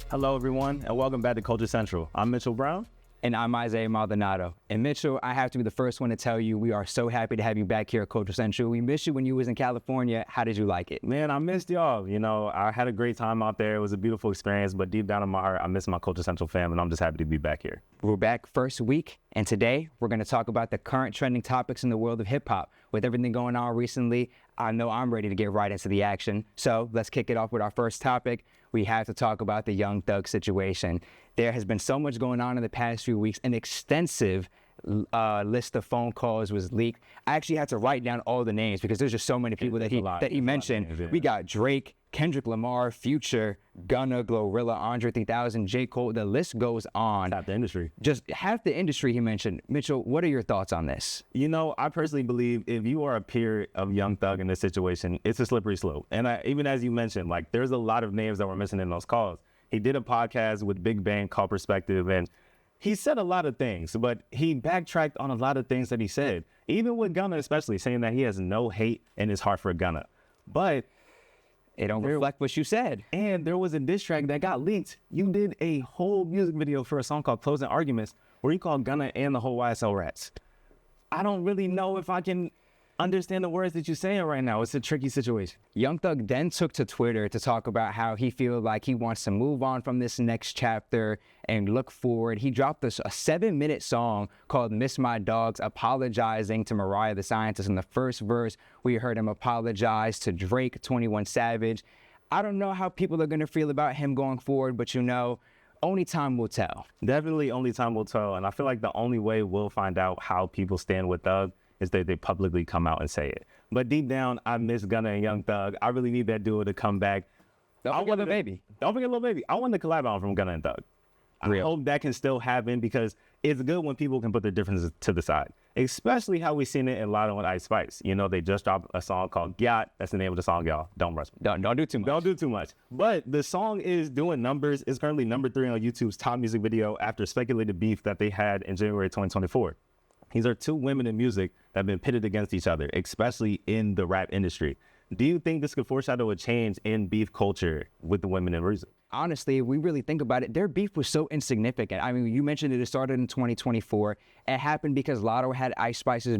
Hello, everyone, and welcome back to Culture Central. I'm Mitchell Brown. And I'm Isaiah Maldonado. And Mitchell, I have to be the first one to tell you we are so happy to have you back here at Culture Central. We missed you when you was in California. How did you like it? Man, I missed y'all. You know, I had a great time out there. It was a beautiful experience, but deep down in my heart, I miss my Culture Central fam, and I'm just happy to be back here. We're back first week, and today we're going to talk about the current trending topics in the world of hip-hop. With everything going on recently, I know I'm ready to get right into the action. So let's kick it off with our first topic. We have to talk about the Young Thug situation. There has been so much going on in the past few weeks. An extensive list of phone calls was leaked. I actually had to write down all the names because there's just so many people that he mentioned. Names, yeah. We got Drake, Kendrick Lamar, Future, Gunna, Glorilla, Andre 3000, J. Cole. The list goes on. Half the industry. Just half the industry he mentioned. Mitchell, what are your thoughts on this? You know, I personally believe if you are a peer of Young Thug in this situation, it's a slippery slope. And even as you mentioned, like, there's a lot of names that were missing in those calls. He did a podcast with Big Bang called Perspective, and he said a lot of things, but he backtracked on a lot of things that he said, even with Gunna especially, saying that he has no hate in his heart for Gunna. But it don't reflect what you said. And there was a diss track that got leaked. You did a whole music video for a song called Closing Arguments where you called Gunna and the whole YSL Rats. I don't really know if I can understand the words that you're saying right now. It's a tricky situation. Young Thug then took to Twitter to talk about how he feels like he wants to move on from this next chapter and look forward. He dropped a 7-minute song called Miss My Dogs, apologizing to Mariah the Scientist. In the first verse, we heard him apologize to Drake, 21 Savage. I don't know how people are going to feel about him going forward, but you know, only time will tell. Definitely only time will tell. And I feel like the only way we'll find out how people stand with Thug is that they publicly come out and say it. But deep down, I miss Gunna and Young Thug. I really need that duo to come back. Don't forget Lil Baby. Don't forget Lil Baby. I want the collab album from Gunna and Thug. I hope that can still happen because it's good when people can put their differences to the side, especially how we've seen it in Latto and Ice Spice. You know, they just dropped a song called Gyat. That's the name of the song, y'all. Don't rush me. Don't do too much. Don't do too much. But the song is doing numbers. It's currently number 3 on YouTube's top music video after speculated beef that they had in January 2024. These are two women in music that have been pitted against each other, especially in the rap industry. Do you think this could foreshadow a change in beef culture with the women in music? Honestly, if we really think about it, their beef was so insignificant. I mean, you mentioned it started in 2024. It happened because Latto had Ice Spice's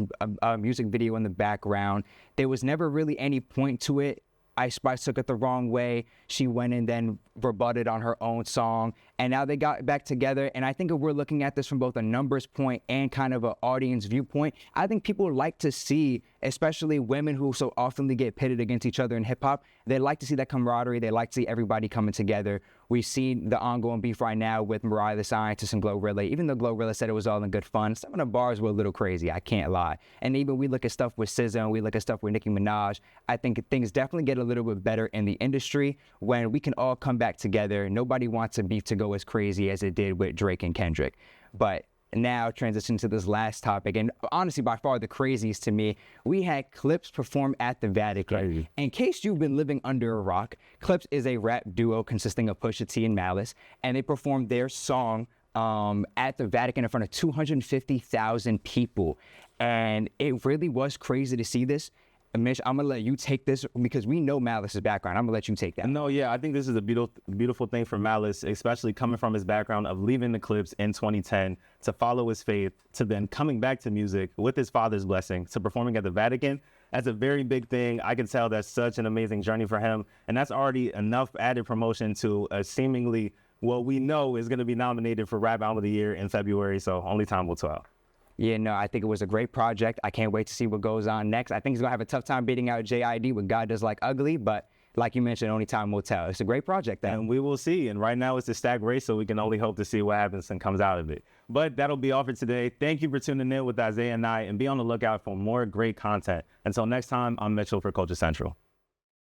music video in the background. There was never really any point to it. Ice Spice took it the wrong way. She went and then rebutted on her own song. And now they got back together. And I think if we're looking at this from both a numbers point and kind of an audience viewpoint, I think people like to see, especially women who so often get pitted against each other in hip hop, they like to see that camaraderie. They like to see everybody coming together. We've seen the ongoing beef right now with Mariah the Scientist and Glorilla. Even though Glorilla said it was all in good fun, some of the bars were a little crazy, I can't lie. And even we look at stuff with SZA and we look at stuff with Nicki Minaj, I think things definitely get a little bit better in the industry when we can all come back together. Nobody wants a beef to go as crazy as it did with Drake and Kendrick. But now transition to this last topic, and honestly by far the craziest to me, we had Clipse perform at the Vatican. Crazy. In case you've been living under a rock, Clipse is a rap duo consisting of Pusha T and Malice, and they performed their song at the Vatican in front of 250,000 people, and it really was crazy to see this. Mitch, I'm gonna let you take this because we know Malice's background. I'm gonna let you take that. No, yeah, I think this is a beautiful thing for Malice, especially coming from his background of leaving the Clipse in 2010 to follow his faith, to then coming back to music with his father's blessing, to performing at the Vatican. That's a very big thing. I can tell that's such an amazing journey for him, and that's already enough added promotion to a seemingly what we know is gonna be nominated for Rap Album of the Year in February, so only time will tell. Yeah, no, I think it was a great project. I can't wait to see what goes on next. I think he's going to have a tough time beating out JID with God Does Like Ugly, but like you mentioned, only time will tell. It's a great project, though. And we will see. And right now it's a stacked race, so we can only hope to see what happens and comes out of it. But that'll be all for today. Thank you for tuning in with Isaiah and I, and be on the lookout for more great content. Until next time, I'm Mitchell for Culture Central.